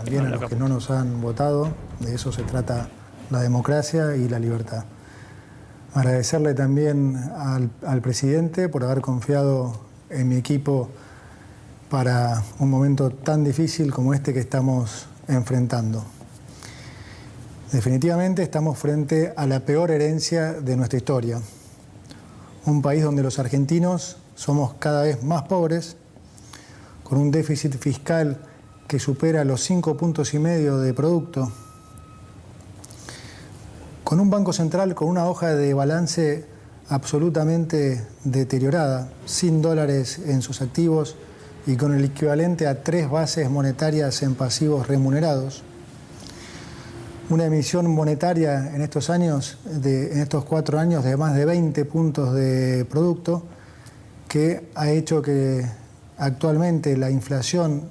también a los que no nos han votado. De eso se trata la democracia y la libertad. Agradecerle también al presidente por haber confiado en mi equipo para un momento tan difícil como este que estamos enfrentando. Definitivamente estamos frente a la peor herencia de nuestra historia. Un país donde los argentinos somos cada vez más pobres, con un déficit fiscal que supera los 5,5 puntos de producto, con un Banco Central con una hoja de balance absolutamente deteriorada, sin dólares en sus activos y con el equivalente a 3 bases monetarias en pasivos remunerados. Una emisión monetaria en estos años, en estos 4 años, de más de 20 puntos de producto, que ha hecho que actualmente la inflación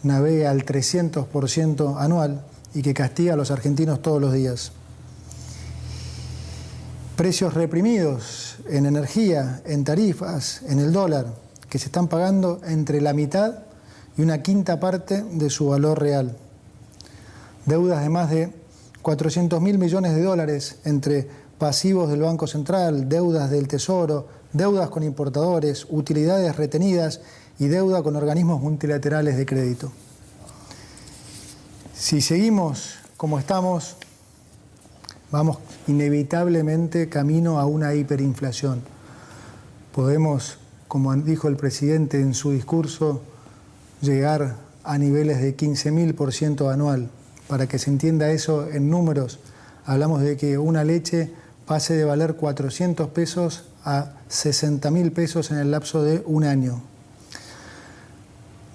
navegue al 300% anual y que castiga a los argentinos todos los días. Precios reprimidos en energía, en tarifas, en el dólar, que se están pagando entre la mitad y una quinta parte de su valor real. Deudas de más de 400.000 millones de dólares entre pasivos del Banco Central, deudas del Tesoro, deudas con importadores, utilidades retenidas y deuda con organismos multilaterales de crédito. Si seguimos como estamos, vamos inevitablemente camino a una hiperinflación. Podemos, como dijo el presidente en su discurso, llegar a niveles de 15.000% anual. Para que se entienda eso en números, hablamos de que una leche pase de valer 400 pesos a 60.000 pesos en el lapso de un año.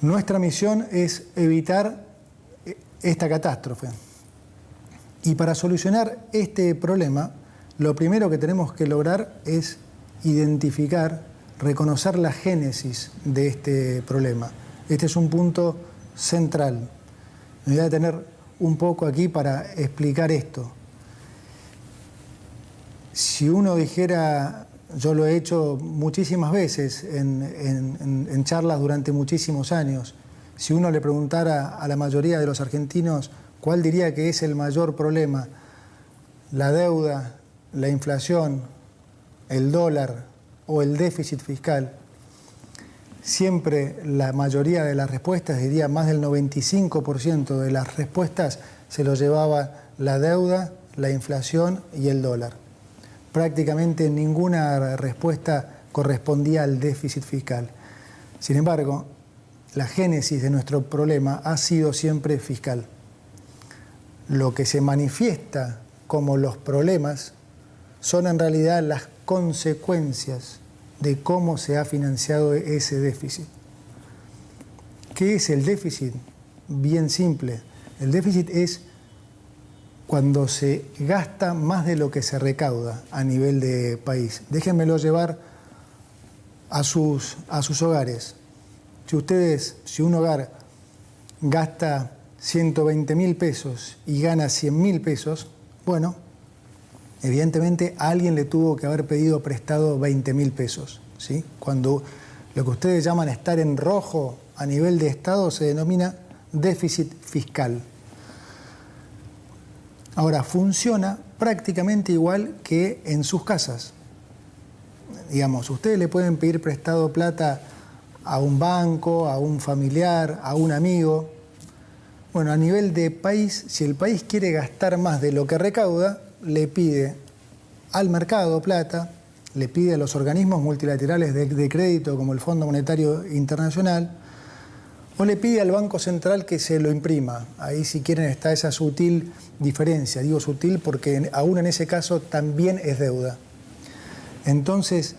Nuestra misión es evitar esta catástrofe. Y para solucionar este problema, lo primero que tenemos que lograr es identificar, reconocer la génesis de este problema. Este es un punto central. Me voy a detener un poco aquí para explicar esto. Si uno dijera, yo lo he hecho muchísimas veces en charlas durante muchísimos años, si uno le preguntara a la mayoría de los argentinos cuál diría que es el mayor problema, la deuda, la inflación, el dólar o el déficit fiscal, siempre la mayoría de las respuestas, diría más del 95% de las respuestas, se lo llevaba la deuda, la inflación y el dólar. Prácticamente ninguna respuesta correspondía al déficit fiscal. Sin embargo, la génesis de nuestro problema ha sido siempre fiscal. Lo que se manifiesta como los problemas son en realidad las consecuencias de cómo se ha financiado ese déficit. ¿Qué es el déficit? Bien simple. El déficit es cuando se gasta más de lo que se recauda a nivel de país. Déjenmelo llevar a sus hogares. Si un hogar gasta 120.000 pesos y gana 100.000 pesos, bueno, evidentemente a alguien le tuvo que haber pedido prestado 20.000 pesos, ¿sí? Cuando lo que ustedes llaman estar en rojo a nivel de Estado se denomina déficit fiscal. Ahora, funciona prácticamente igual que en sus casas. Digamos, ustedes le pueden pedir prestado plata a un banco, a un familiar, a un amigo. Bueno, a nivel de país, si el país quiere gastar más de lo que recauda, le pide al mercado plata, le pide a los organismos multilaterales de crédito como el Fondo Monetario Internacional, o le pide al Banco Central que se lo imprima. Ahí, si quieren, está esa sutil diferencia. Digo sutil porque aún en ese caso también es deuda. Entonces,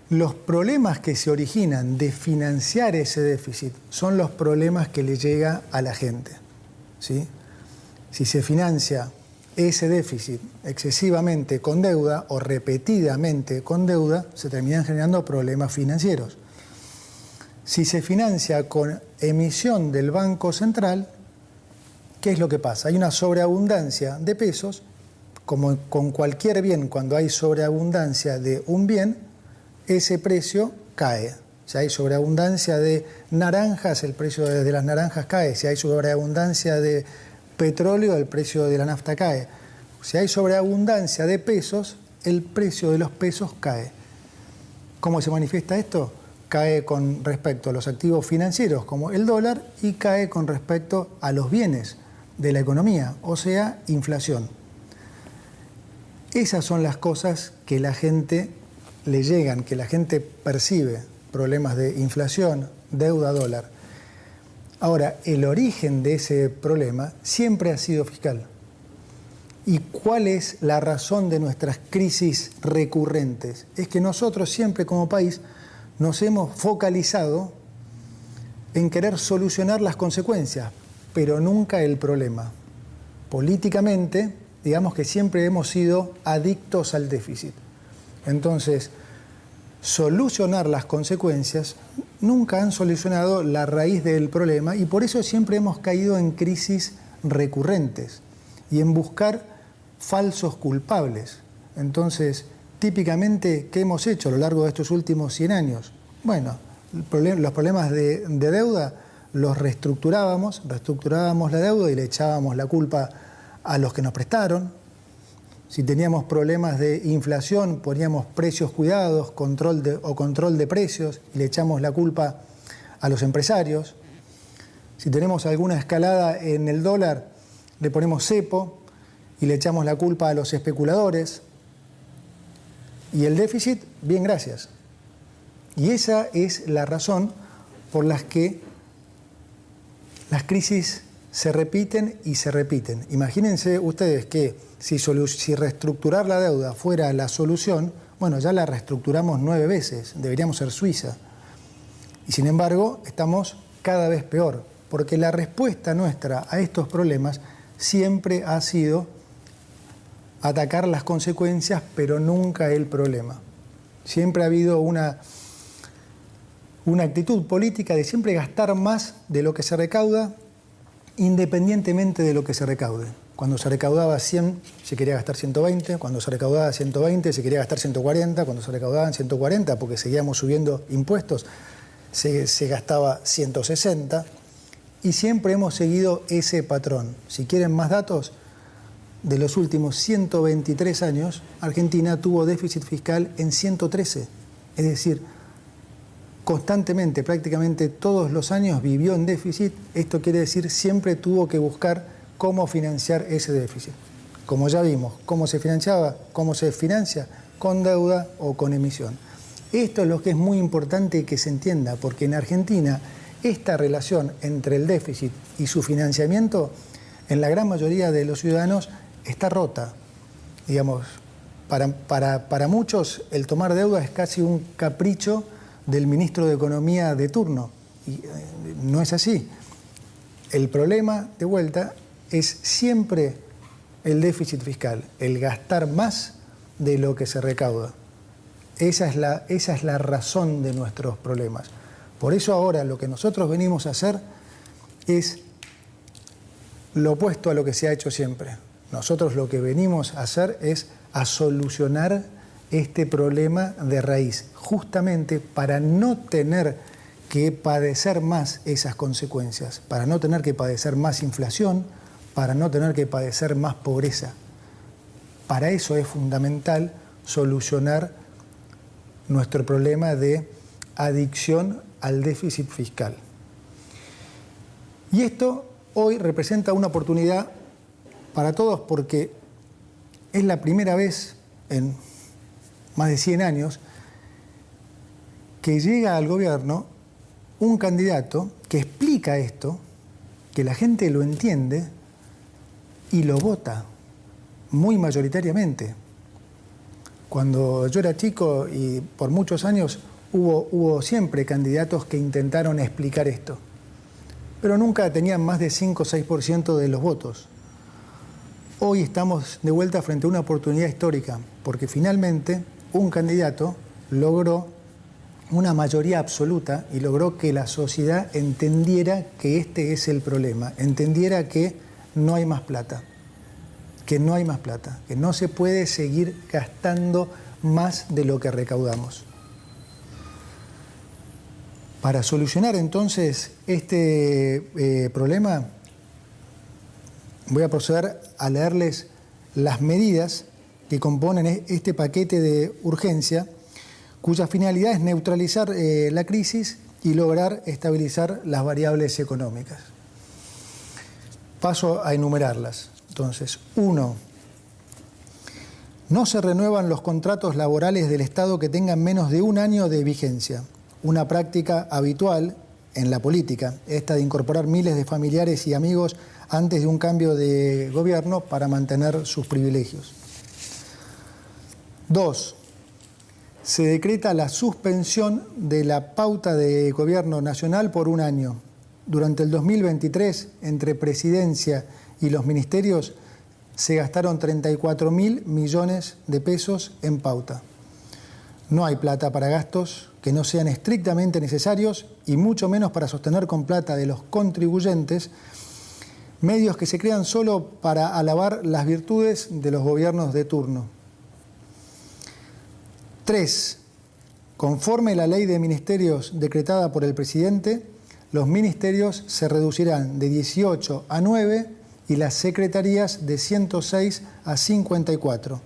los problemas que se originan de financiar ese déficit son los problemas que le llega a la gente, ¿sí? Si se financia ese déficit excesivamente con deuda o repetidamente con deuda, se terminan generando problemas financieros. Si se financia con emisión del Banco Central, ¿qué es lo que pasa? Hay una sobreabundancia de pesos, como con cualquier bien, cuando hay sobreabundancia de un bien, ese precio cae. Si hay sobreabundancia de naranjas, el precio de las naranjas cae. Si hay sobreabundancia de petróleo, el precio de la nafta cae. Si hay sobreabundancia de pesos, el precio de los pesos cae. ¿Cómo se manifiesta esto? Cae con respecto a los activos financieros, como el dólar, y cae con respecto a los bienes de la economía, o sea, inflación. Esas son las cosas que la gente le llegan, que la gente percibe, problemas de inflación, deuda, dólar. Ahora, el origen de ese problema siempre ha sido fiscal. ¿Y cuál es la razón de nuestras crisis recurrentes? Es que nosotros siempre como país nos hemos focalizado en querer solucionar las consecuencias, pero nunca el problema. Políticamente, digamos que siempre hemos sido adictos al déficit. Entonces, solucionar las consecuencias nunca han solucionado la raíz del problema y por eso siempre hemos caído en crisis recurrentes y en buscar falsos culpables. Entonces, típicamente, ¿qué hemos hecho a lo largo de estos últimos 100 años? Bueno, los problemas de deuda los reestructurábamos la deuda y le echábamos la culpa a los que nos prestaron. Si teníamos problemas de inflación, poníamos precios cuidados, control de precios y le echamos la culpa a los empresarios. Si tenemos alguna escalada en el dólar, le ponemos cepo y le echamos la culpa a los especuladores. Y el déficit, bien, gracias. Y esa es la razón por la que las crisis se repiten y se repiten. Imagínense ustedes que si reestructurar la deuda fuera la solución, bueno, ya la reestructuramos 9 veces, deberíamos ser Suiza. Y sin embargo, estamos cada vez peor, porque la respuesta nuestra a estos problemas siempre ha sido atacar las consecuencias, pero nunca el problema. Siempre ha habido una actitud política de siempre gastar más de lo que se recauda, independientemente de lo que se recaude. Cuando se recaudaba 100, se quería gastar 120, cuando se recaudaba 120, se quería gastar 140, cuando se recaudaban 140, porque seguíamos subiendo impuestos, se gastaba 160, y siempre hemos seguido ese patrón. Si quieren más datos, de los últimos 123 años, Argentina tuvo déficit fiscal en 113, es decir, constantemente, prácticamente todos los años vivió en déficit. Esto quiere decir siempre tuvo que buscar cómo financiar ese déficit. Como ya vimos, cómo se financiaba, cómo se financia, con deuda o con emisión. Esto es lo que es muy importante que se entienda, porque en Argentina esta relación entre el déficit y su financiamiento, en la gran mayoría de los ciudadanos, está rota. Digamos, para muchos el tomar deuda es casi un capricho del ministro de Economía de turno. Y no es así. El problema, de vuelta, es siempre el déficit fiscal, el gastar más de lo que se recauda. Esa es la razón de nuestros problemas. Por eso ahora lo que nosotros venimos a hacer es lo opuesto a lo que se ha hecho siempre. Nosotros lo que venimos a hacer es a solucionar este problema de raíz, justamente para no tener que padecer más esas consecuencias, para no tener que padecer más inflación, para no tener que padecer más pobreza. Para eso es fundamental solucionar nuestro problema de adicción al déficit fiscal. Y esto hoy representa una oportunidad para todos porque es la primera vez en más de 100 años que llega al gobierno un candidato que explica esto, que la gente lo entiende y lo vota muy mayoritariamente. Cuando yo era chico y por muchos años hubo siempre candidatos que intentaron explicar esto, pero nunca tenían más de 5 o 6% de los votos. Hoy estamos de vuelta frente a una oportunidad histórica, porque finalmente un candidato logró una mayoría absoluta y logró que la sociedad entendiera que este es el problema, entendiera que no hay más plata, que no se puede seguir gastando más de lo que recaudamos. Para solucionar entonces este problema, voy a proceder a leerles las medidas que componen este paquete de urgencia, cuya finalidad es neutralizar la crisis y lograr estabilizar las variables económicas. Paso a enumerarlas. Entonces, 1. No se renuevan los contratos laborales del Estado que tengan menos de 1 año de vigencia. Una práctica habitual en la política, esta de incorporar miles de familiares y amigos antes de un cambio de gobierno para mantener sus privilegios. 2. Se decreta la suspensión de la pauta de gobierno nacional por 1 año. Durante el 2023, entre Presidencia y los ministerios, se gastaron 34.000 millones de pesos en pauta. No hay plata para gastos que no sean estrictamente necesarios y mucho menos para sostener con plata de los contribuyentes medios que se crean solo para alabar las virtudes de los gobiernos de turno. 3. Conforme la ley de ministerios decretada por el presidente, los ministerios se reducirán de 18 a 9 y las secretarías de 106 a 54.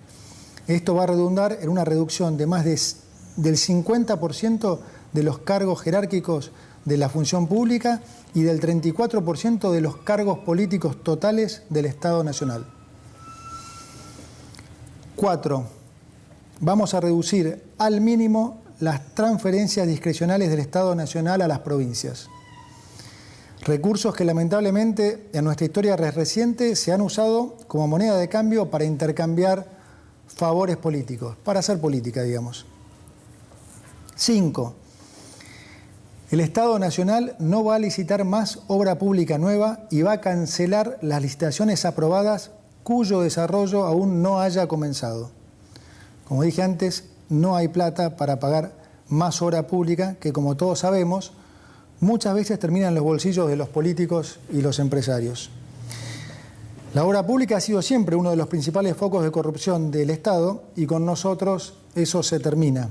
Esto va a redundar en una reducción de más del 50% de los cargos jerárquicos de la función pública y del 34% de los cargos políticos totales del Estado Nacional. 4. Vamos a reducir al mínimo las transferencias discrecionales del Estado Nacional a las provincias. Recursos que lamentablemente en nuestra historia reciente se han usado como moneda de cambio para intercambiar favores políticos, para hacer política, digamos. 5. El Estado Nacional no va a licitar más obra pública nueva y va a cancelar las licitaciones aprobadas cuyo desarrollo aún no haya comenzado. Como dije antes, no hay plata para pagar más obra pública que, como todos sabemos, muchas veces termina en los bolsillos de los políticos y los empresarios. La obra pública ha sido siempre uno de los principales focos de corrupción del Estado y con nosotros eso se termina.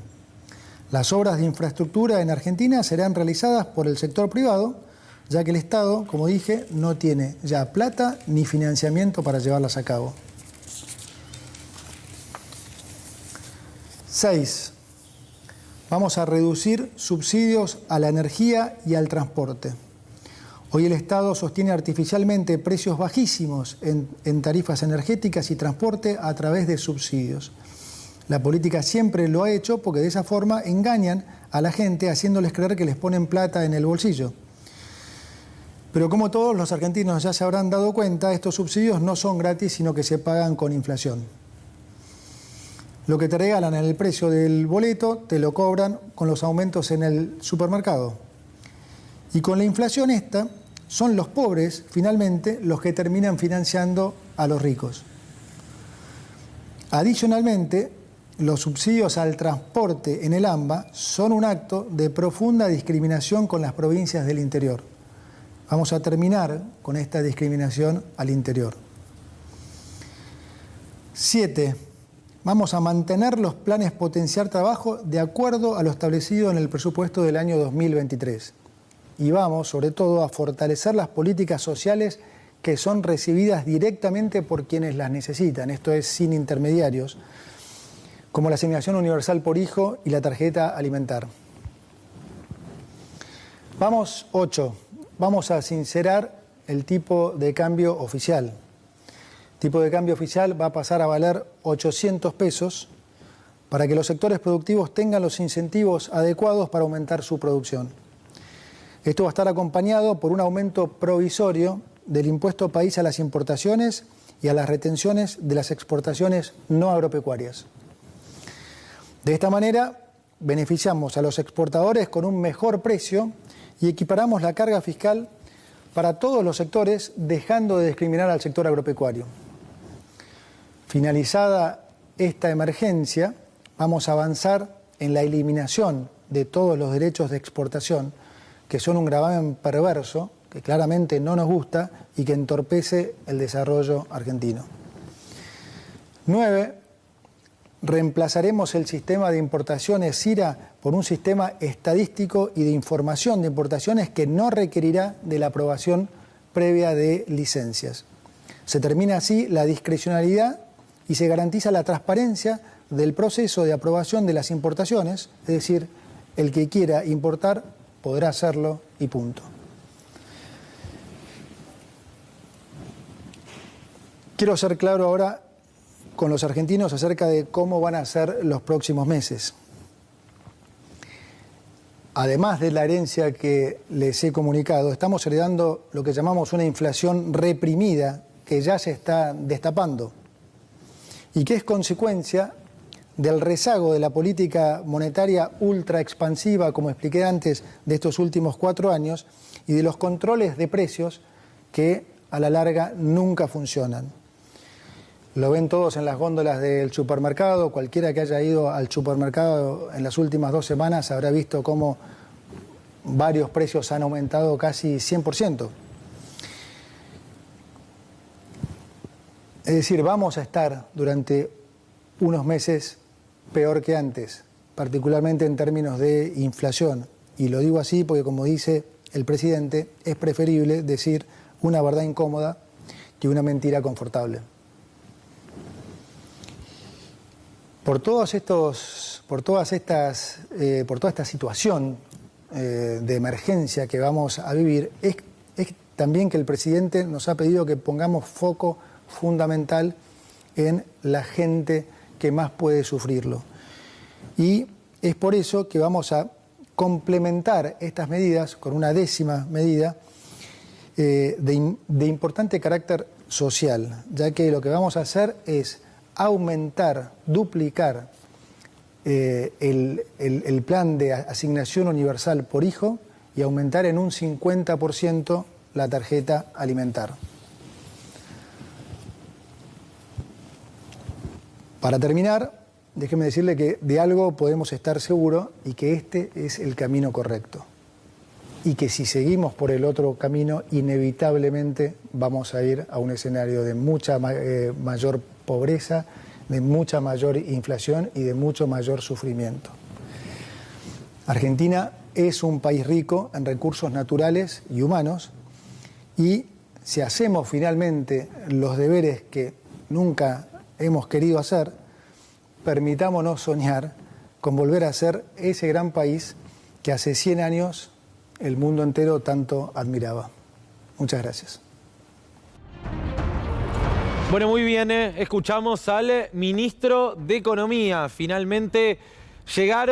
Las obras de infraestructura en Argentina serán realizadas por el sector privado, ya que el Estado, como dije, no tiene ya plata ni financiamiento para llevarlas a cabo. 6. Vamos a reducir subsidios a la energía y al transporte. Hoy el Estado sostiene artificialmente precios bajísimos en tarifas energéticas y transporte a través de subsidios. La política siempre lo ha hecho porque de esa forma engañan a la gente haciéndoles creer que les ponen plata en el bolsillo. Pero como todos los argentinos ya se habrán dado cuenta, estos subsidios no son gratis, sino que se pagan con inflación. Lo que te regalan en el precio del boleto te lo cobran con los aumentos en el supermercado. Y con la inflación esta, son los pobres, finalmente, los que terminan financiando a los ricos. Adicionalmente, los subsidios al transporte en el AMBA son un acto de profunda discriminación con las provincias del interior. Vamos a terminar con esta discriminación al interior. 7. Vamos a mantener los planes potenciar trabajo de acuerdo a lo establecido en el presupuesto del año 2023. Y vamos, sobre todo, a fortalecer las políticas sociales que son recibidas directamente por quienes las necesitan, esto es, sin intermediarios, como la asignación universal por hijo y la tarjeta alimentar. 8. Vamos a sincerar el tipo de cambio oficial. El tipo de cambio oficial va a pasar a valer 800 pesos para que los sectores productivos tengan los incentivos adecuados para aumentar su producción. Esto va a estar acompañado por un aumento provisorio del impuesto país a las importaciones y a las retenciones de las exportaciones no agropecuarias. De esta manera, beneficiamos a los exportadores con un mejor precio y equiparamos la carga fiscal para todos los sectores, dejando de discriminar al sector agropecuario. Finalizada esta emergencia, vamos a avanzar en la eliminación de todos los derechos de exportación, que son un gravamen perverso, que claramente no nos gusta y que entorpece el desarrollo argentino. 9. reemplazaremos el sistema de importaciones SIRA por un sistema estadístico y de información de importaciones que no requerirá de la aprobación previa de licencias. Se termina así la discrecionalidad y se garantiza la transparencia del proceso de aprobación de las importaciones, es decir, el que quiera importar podrá hacerlo y punto. Quiero ser claro ahora con los argentinos acerca de cómo van a ser los próximos meses. Además de la herencia que les he comunicado, estamos heredando lo que llamamos una inflación reprimida que ya se está destapando y que es consecuencia del rezago de la política monetaria ultra expansiva, como expliqué antes, de estos últimos 4 años y de los controles de precios que a la larga nunca funcionan. Lo ven todos en las góndolas del supermercado. Cualquiera que haya ido al supermercado en las últimas 2 semanas habrá visto cómo varios precios han aumentado casi 100%. Es decir, vamos a estar durante unos meses peor que antes, particularmente en términos de inflación. Y lo digo así porque, como dice el presidente, es preferible decir una verdad incómoda que una mentira confortable. Por toda esta situación de emergencia que vamos a vivir, es también que el presidente nos ha pedido que pongamos foco fundamental en la gente que más puede sufrirlo. Y es por eso que vamos a complementar estas medidas con una 10ª medida de importante carácter social, ya que lo que vamos a hacer es aumentar, duplicar el plan de asignación universal por hijo y aumentar en un 50% la tarjeta alimentar. Para terminar, déjeme decirle que de algo podemos estar seguros y que este es el camino correcto. Y que si seguimos por el otro camino, inevitablemente vamos a ir a un escenario de mucha mayor pobreza, de mucha mayor inflación y de mucho mayor sufrimiento. Argentina es un país rico en recursos naturales y humanos y si hacemos finalmente los deberes que nunca hemos querido hacer, permitámonos soñar con volver a ser ese gran país que hace 100 años el mundo entero tanto admiraba. Muchas gracias. Bueno, muy bien, escuchamos al ministro de Economía. Finalmente llegaron